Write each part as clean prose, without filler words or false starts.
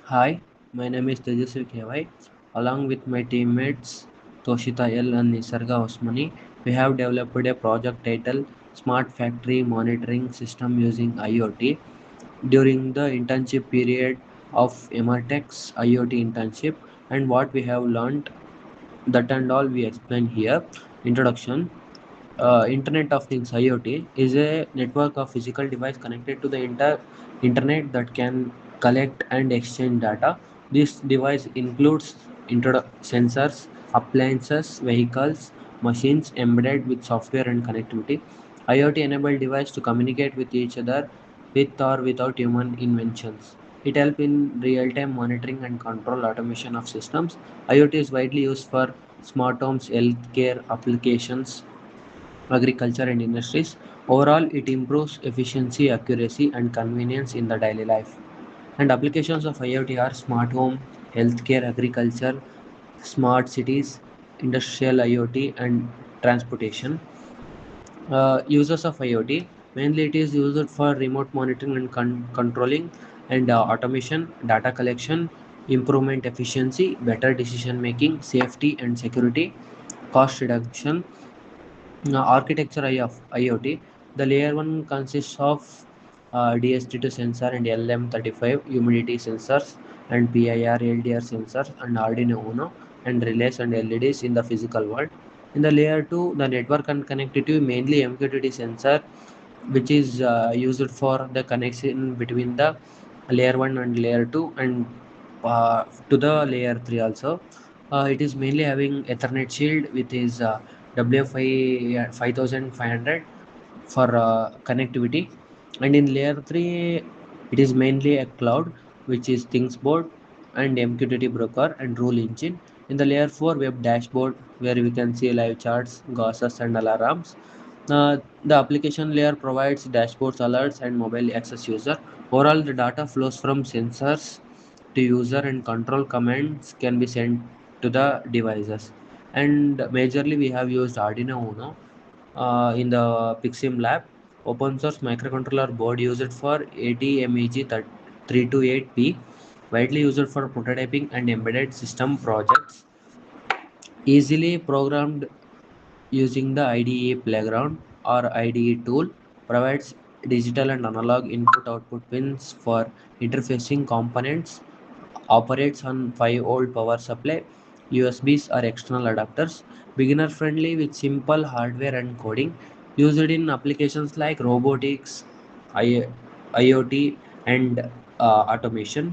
Hi, my name is Tejasvi KY. Along with my teammates Toshita L and Nisarga Osmani, we have developed a project titled Smart Factory Monitoring System using IoT during the internship period of Emertxe's IoT internship and what we have learned that and all we explain here. Introduction. Internet of Things IoT is a network of physical devices connected to the internet that can collect and exchange data. This device includes sensors, appliances, vehicles, machines embedded with software and connectivity. IoT enable device to communicate with each other with or without human inventions. It helps in real-time monitoring and control automation of systems. IoT is widely used for smart homes, healthcare applications, agriculture and industries. Overall, it improves efficiency, accuracy, and convenience in the daily life. And applications of IoT are smart home, healthcare, agriculture, smart cities, industrial IoT, and transportation. Uses of IoT mainly it is used for remote monitoring and controlling and automation, data collection, improvement efficiency, better decision making, safety and security, cost reduction. Architecture of IoT. The layer 1 consists of DST2 sensor and LM35 humidity sensors and PIR LDR sensors and Arduino Uno and relays and LEDs in the physical world. In the layer 2, the network and connectivity mainly MQTT sensor which is used for the connection between the layer 1 and layer 2 and to the layer 3 also. It is mainly having Ethernet shield with his WFI 5500 for connectivity, and in layer 3 it is mainly a cloud which is ThingsBoard and MQTT broker and rule engine. In the layer 4 web dashboard where we can see live charts, gauzes and alarms. The application layer provides dashboards, alerts, and mobile access user. Overall, the data flows from sensors to user and control commands can be sent to the devices. And majorly, we have used Arduino Uno in the PICSimLab. Open source microcontroller board used for ATmeg 328P, widely used for prototyping and embedded system projects. Easily programmed using the IDE Playground or IDE tool provides digital and analog input-output pins for interfacing components, operates on 5-volt power supply, USBs or external adapters, beginner friendly with simple hardware and coding, used in applications like robotics, I- IoT and automation.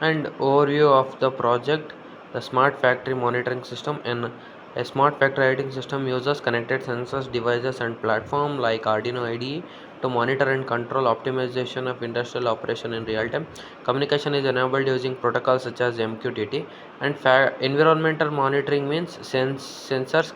And overview of the project. The smart factory monitoring system. In a smart factory lighting system uses connected sensors, devices and platform like Arduino IDE to monitor and control optimization of industrial operation in real time. Communication is enabled using protocols such as MQTT, and environmental monitoring means sensors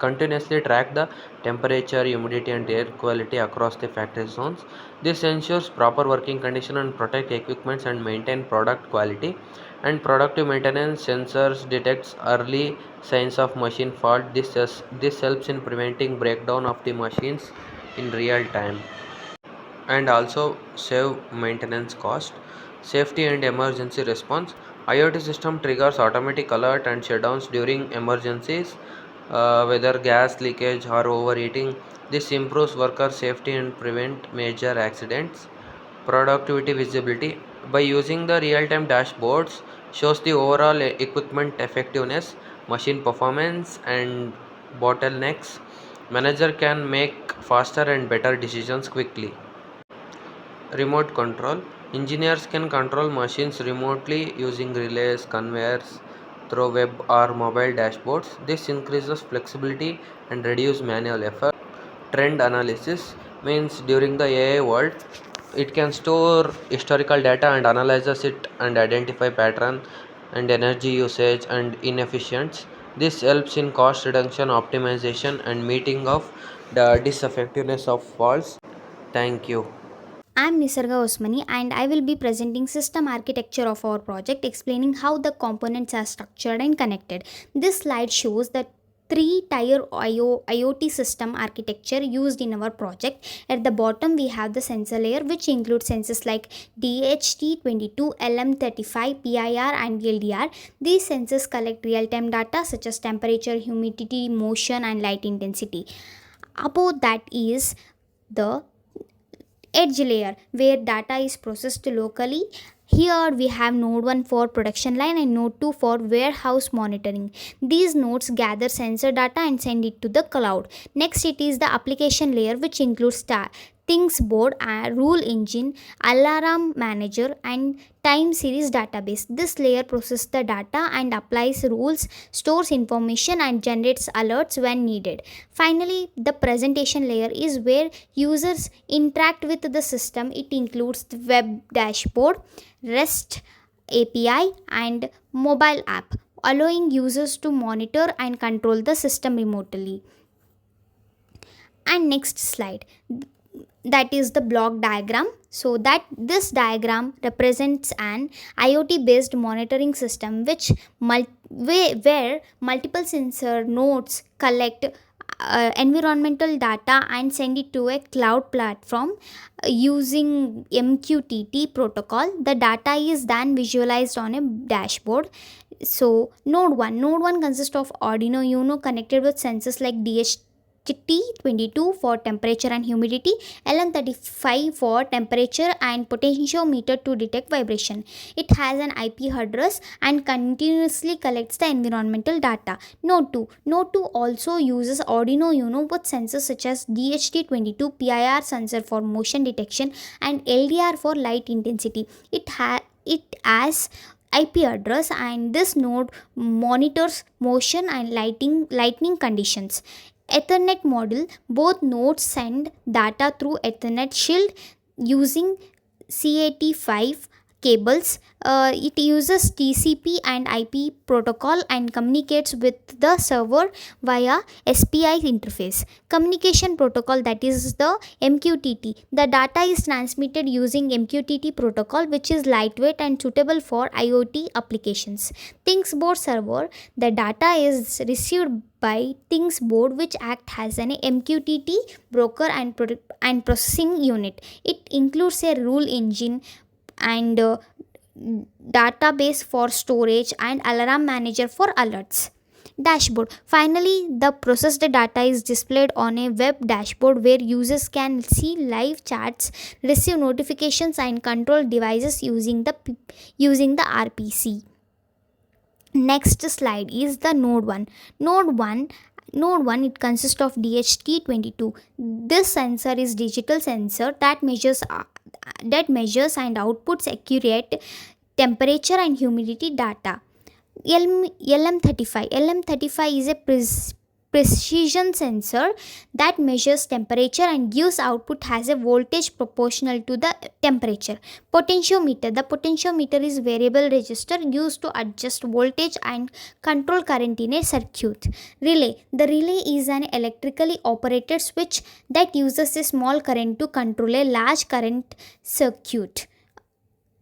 continuously track the temperature, humidity and air quality across the factory zones. This ensures proper working condition and protect equipments and maintain product quality. And productive maintenance sensors detects early signs of machine fault. This helps in preventing breakdown of the machines in real time and also save maintenance cost. Safety and emergency response. IoT system triggers automatic alert and shutdowns during emergencies, whether gas leakage or overheating. This improves worker safety and prevent major accidents. Productivity visibility. By using the real-time dashboards, shows the overall equipment effectiveness, machine performance, and bottlenecks. Manager can make faster and better decisions quickly. Remote control. Engineers can control machines remotely using relays, conveyors, through web or mobile dashboards. This increases flexibility and reduces manual effort. Trend analysis means during the AI world, it can store historical data and analyzes it and identify pattern and energy usage and inefficiency. This helps in cost reduction, optimization, and meeting of the diseffectiveness of faults. Thank you. I'm Nisarga Osmani and I will be presenting system architecture of our project explaining how the components are structured and connected. This slide shows that three-tier IoT system architecture used in our project. At the bottom, we have the sensor layer, which includes sensors like DHT22, LM35, PIR, and LDR. These sensors collect real-time data such as temperature, humidity, motion, and light intensity. Above that is the edge layer where data is processed locally. Here we have node 1 for production line and node 2 for warehouse monitoring. These nodes gather sensor data and send it to the cloud. Next, it is the application layer, which includes ThingsBoard, rule engine, alarm manager, and time series database. This layer processes the data and applies rules, stores information, and generates alerts when needed. Finally, the presentation layer is where users interact with the system. It includes the web dashboard, REST API, and mobile app, allowing users to monitor and control the system remotely. And next slide, that is the block diagram. So that this diagram represents an IoT based monitoring system where multiple sensor nodes collect environmental data and send it to a cloud platform using MQTT protocol. The data is then visualized on a dashboard. So node 1 consists of Arduino Uno connected with sensors like DHT22 for temperature and humidity, LM35 for temperature and potentiometer to detect vibration. It has an IP address and continuously collects the environmental data. Node 2 also uses Arduino Uno with sensors such as DHT22 PIR sensor for motion detection and LDR for light intensity. It has IP address, and this node monitors motion and lightning conditions. Ethernet model, both nodes send data through Ethernet shield using CAT5 cables. It uses TCP and IP protocol and communicates with the server via SPI interface. Communication protocol, that is the MQTT. The data is transmitted using MQTT protocol, which is lightweight and suitable for IoT applications. ThingsBoard server, the data is received by ThingsBoard, which acts as an MQTT broker and processing unit. It includes a rule engine and database for storage and alarm manager for alerts. Dashboard, finally the processed data is displayed on a web dashboard where users can see live charts, receive notifications, and control devices using the RPC. Next slide is the node 1. It consists of DHT22. This sensor is digital sensor that measures and outputs accurate temperature and humidity data. LM35 is a precision sensor that measures temperature and gives output has a voltage proportional to the temperature. Potentiometer, the potentiometer is variable register used to adjust voltage and control current in a circuit. Relay, the relay is an electrically operated switch that uses a small current to control a large current circuit.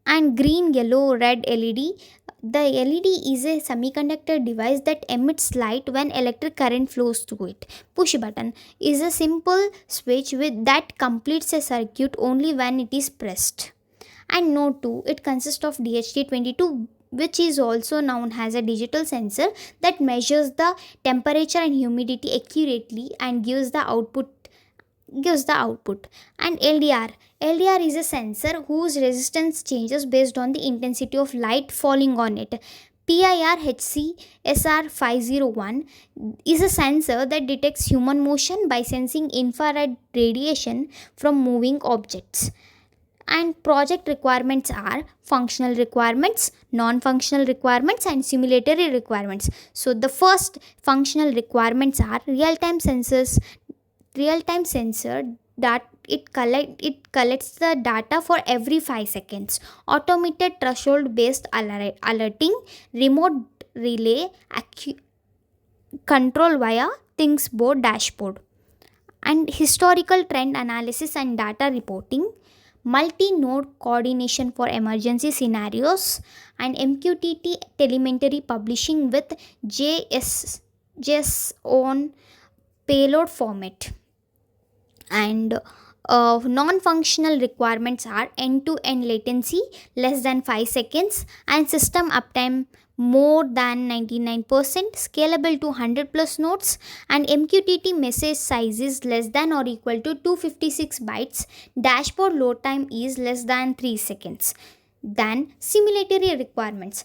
And green, yellow, red LED, the LED is a semiconductor device that emits light when electric current flows through it. Push button is a simple switch that completes a circuit only when it is pressed. And node 2, it consists of DHT22, which is also known as a digital sensor that measures the temperature and humidity accurately and gives the output. And LDR is a sensor whose resistance changes based on the intensity of light falling on it. PIRHC SR501 is a sensor that detects human motion by sensing infrared radiation from moving objects. And project requirements are functional requirements, non-functional requirements, and simulatory requirements. So the first functional requirements are real-time sensor that it collects the data for every 5 seconds. Automated threshold based alerting, remote relay control via ThingsBoard dashboard. And historical trend analysis and data reporting, multi-node coordination for emergency scenarios, and MQTT telemetry publishing with JSON payload format. And non-functional requirements are end-to-end latency less than 5 seconds and system uptime more than 99%, scalable to 100 plus nodes, and MQTT message size is less than or equal to 256 bytes. Dashboard load time is less than 3 seconds. Then simulatory requirements: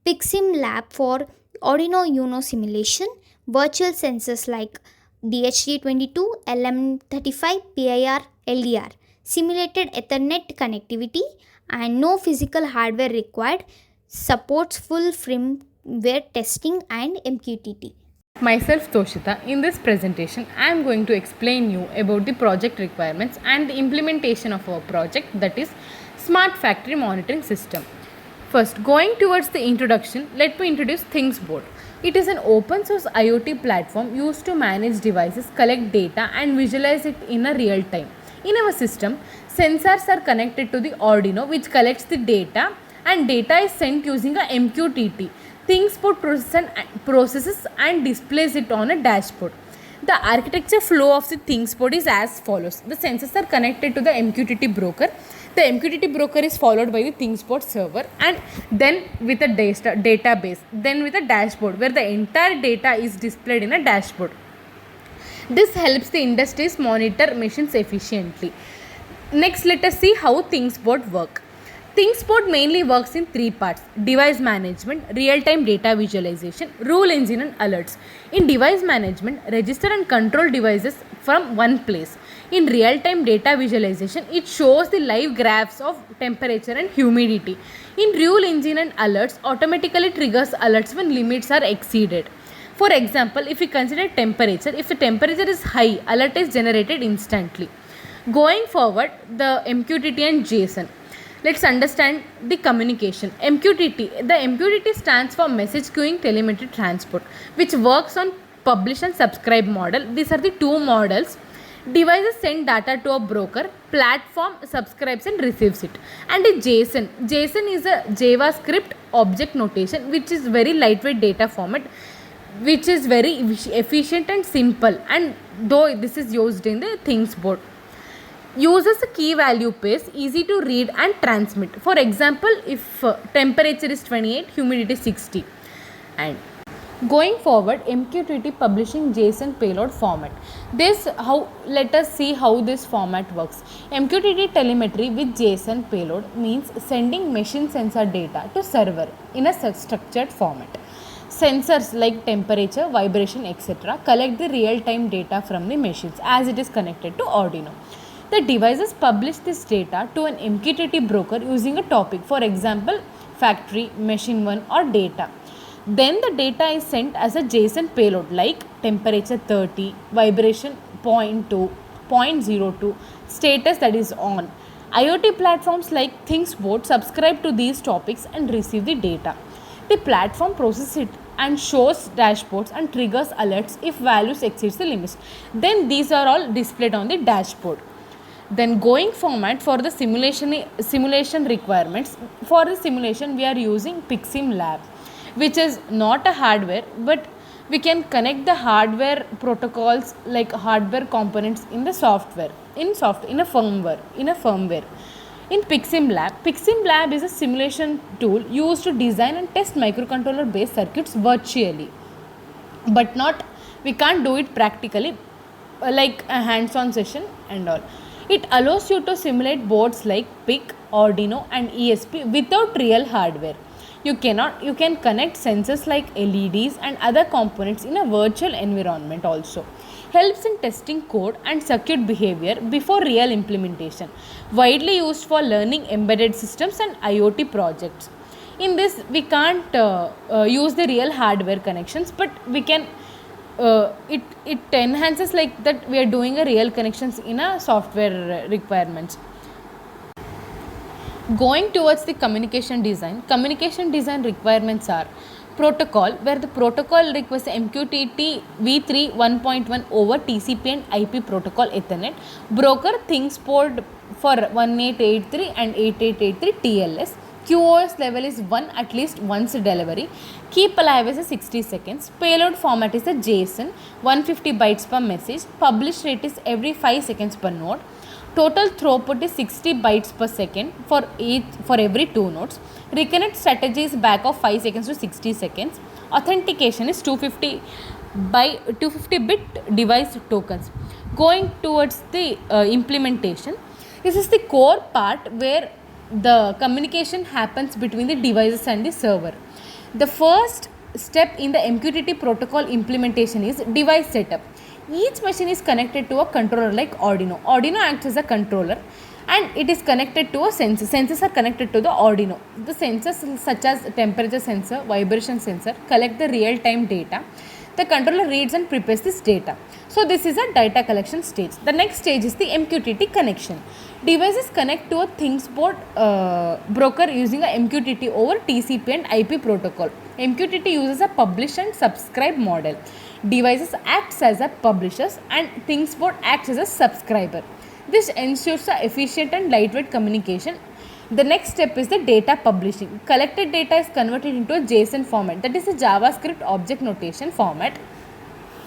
PICSimLab for Arduino Uno simulation, virtual sensors like DHT22, LM35, PIR, LDR, simulated Ethernet connectivity, and no physical hardware required, supports full firmware testing and MQTT. Myself Toshita. In this presentation, I am going to explain you about the project requirements and the implementation of our project, that is Smart Factory Monitoring System. First, going towards the introduction, let me introduce ThingsBoard. It is an open source IoT platform used to manage devices, collect data and visualize it in a real time. In our system, sensors are connected to the Arduino which collects the data and data is sent using a MQTT. ThingsBoard processes and displays it on a dashboard. The architecture flow of the ThingsBoard is as follows. The sensors are connected to the MQTT broker. The MQTT broker is followed by the ThingsBoard server, and then with a database, then with a dashboard where the entire data is displayed in a dashboard. This helps the industries monitor machines efficiently. Next, let us see how ThingsBoard work. ThingsBoard mainly works in three parts: device management, real-time data visualization, rule engine and alerts. In device management, register and control devices from one place. In real-time data visualization, it shows the live graphs of temperature and humidity. In rule engine and alerts, automatically triggers alerts when limits are exceeded. For example, if we consider temperature, if the temperature is high, alert is generated instantly. Going forward, the MQTT and JSON. Let's understand the communication. MQTT. The MQTT stands for Message Queuing Telemetry Transport, which works on publish and subscribe model. These are the two models. Devices send data to a broker, platform subscribes and receives it. And a JSON. JSON is a JavaScript object notation which is very lightweight data format, which is very efficient and simple, and though this is used in the ThingsBoard. Uses a key value pairs, easy to read and transmit. For example, if temperature is 28, humidity 60. And going forward, MQTT publishing JSON payload format. Let us see how this format works. MQTT telemetry with JSON payload means sending machine sensor data to server in a structured format. Sensors like temperature, vibration, etc. collect the real-time data from the machines as it is connected to Arduino. The devices publish this data to an MQTT broker using a topic, for example, factory, machine 1 or data. Then the data is sent as a JSON payload like temperature 30, vibration 0.2, 0.02, status that is on. IoT platforms like ThingsBoard subscribe to these topics and receive the data. The platform processes it and shows dashboards and triggers alerts if values exceeds the limits. Then these are all displayed on the dashboard. Then going format for the simulation requirements. For the simulation we are using PICSimLab, which is not a hardware, but we can connect the hardware protocols like hardware components in the software, in a firmware. In PICSimLab is a simulation tool used to design and test microcontroller based circuits virtually, but we can't do it practically like a hands-on session and all. It allows you to simulate boards like PIC, Arduino and ESP without real hardware. You can connect sensors like LEDs and other components in a virtual environment also. Helps in testing code and circuit behavior before real implementation. Widely used for learning embedded systems and IoT projects. In this, we can't use the real hardware connections, but we can it enhances like that we are doing a real connections in a software requirements. Going towards the communication design requirements are protocol, where the protocol requires MQTT v3 1.1 over TCP and IP protocol Ethernet. Broker ThingsBoard for 1883 and 8883 TLS. QoS level is 1 at least once delivery. Keep alive is a 60 seconds. Payload format is a JSON, 150 bytes per message. Publish rate is every 5 seconds per node. Total throughput is 60 bytes per second for every 2 nodes. Reconnect strategy is back of 5 seconds to 60 seconds. Authentication is 250 bit device tokens. Going towards the implementation, this is the core part where the communication happens between the devices and the server. The first step in the MQTT protocol implementation is device setup. Each machine is connected to a controller like Arduino. Arduino acts as a controller and it is connected to a sensor. Sensors are connected to the Arduino. The sensors such as temperature sensor, vibration sensor collect the real-time data. The controller reads and prepares this data. So this is a data collection stage. The next stage is the MQTT connection. Devices connect to a ThingsBoard broker using a MQTT over TCP and IP protocol. MQTT uses a publish and subscribe model. Devices acts as a publishers and ThingsBoard acts as a subscriber. This ensures a efficient and lightweight communication. The next step is the data publishing. Collected data is converted into a JSON format, that is a JavaScript object notation format.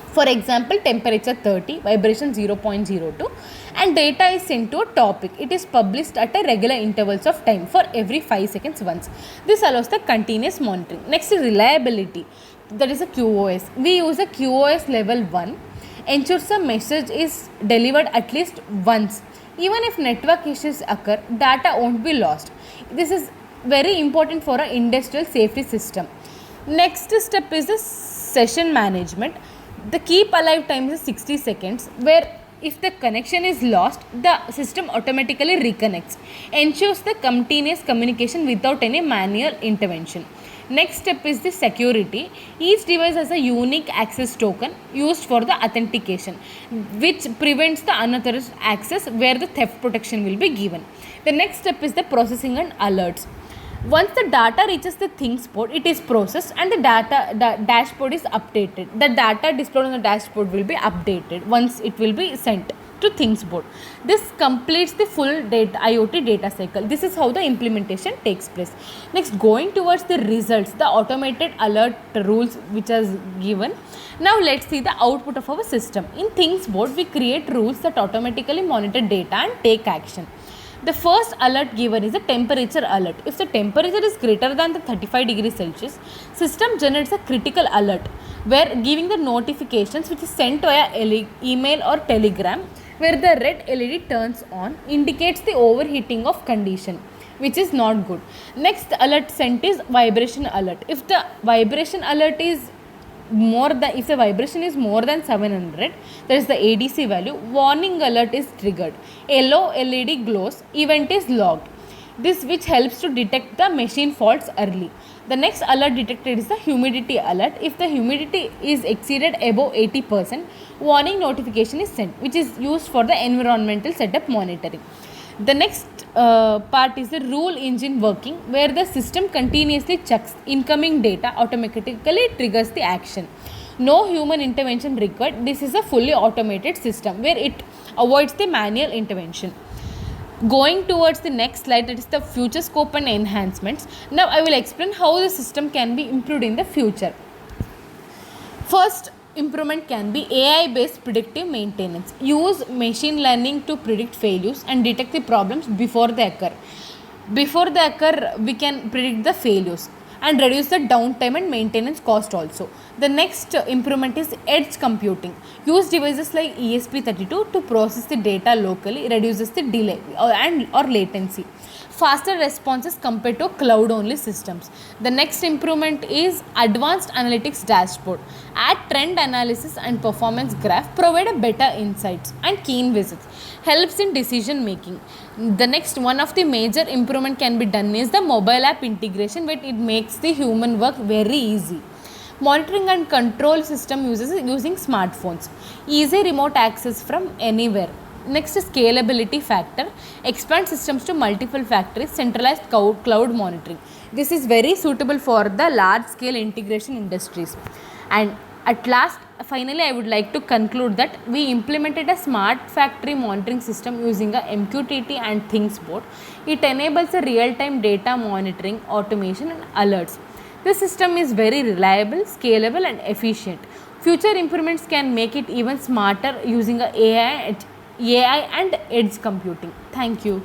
For example, temperature 30, vibration 0.02 and data is sent to a topic. It is published at a regular intervals of time for every 5 seconds once. This allows the continuous monitoring. Next is reliability, that is a QoS. We use a QoS level 1. Ensures a message is delivered at least once. Even if network issues occur, data won't be lost. This is very important for an industrial safety system. Next step is the session management. The keep alive time is 60 seconds, where if the connection is lost, the system automatically reconnects. Ensures the continuous communication without any manual intervention. Next step is the security. Each device has a unique access token used for the authentication, which prevents the unauthorized access where the theft protection will be given. The next step is the processing and alerts. Once the data reaches the ThingsBoard, it is processed and the dashboard is updated. The data displayed on the dashboard will be updated once it will be sent to ThingsBoard. This completes the full IoT data cycle. This is how the implementation takes place. Next, going towards the results, the automated alert rules which is given. Now let's see the output of our system. In ThingsBoard, we create rules that automatically monitor data and take action. The first alert given is a temperature alert. If the temperature is greater than the 35 degrees Celsius, system generates a critical alert where giving the notifications which is sent via email or telegram, where the red LED turns on indicates the overheating of condition, which is not good. Next alert sent is vibration alert. If the vibration alert is if the vibration is more than 700, that is the ADC value, warning alert is triggered. Yellow LED glows, event is logged. This which helps to detect the machine faults early. The next alert detected is the humidity alert. If the humidity is exceeded above 80%, warning notification is sent, which is used for the environmental setup monitoring. The next part is the rule engine working, where the system continuously checks incoming data, automatically triggers the action. No human intervention required. This is a fully automated system where it avoids the manual intervention. Going towards the next slide, that is the future scope and enhancements. Now I will explain how the system can be improved in the future. First improvement can be AI based predictive maintenance. Use machine learning to predict failures and detect the problems before they occur. Before they occur, we can predict the failures and reduce the downtime and maintenance cost also. The next improvement is edge computing. Use devices like ESP32 to process the data locally, reduces the delay or latency. Faster responses compared to cloud only systems. The next improvement is advanced analytics dashboard. Add trend analysis and performance graph, provide a better insights and keen visits. Helps in decision making. The next one of the major improvement can be done is the mobile app integration, where it makes the human work very easy. Monitoring and control system uses using smartphones. Easy remote access from anywhere. Next is scalability factor. Expand systems to multiple factories, centralized cloud monitoring. This is very suitable for the large scale integration industries. And At last, finally, I would like to conclude that we implemented a smart factory monitoring system using a MQTT and ThingsBoard. It enables a real-time data monitoring, automation and alerts. The system is very reliable, scalable and efficient. Future improvements can make it even smarter using AI and edge computing. Thank you.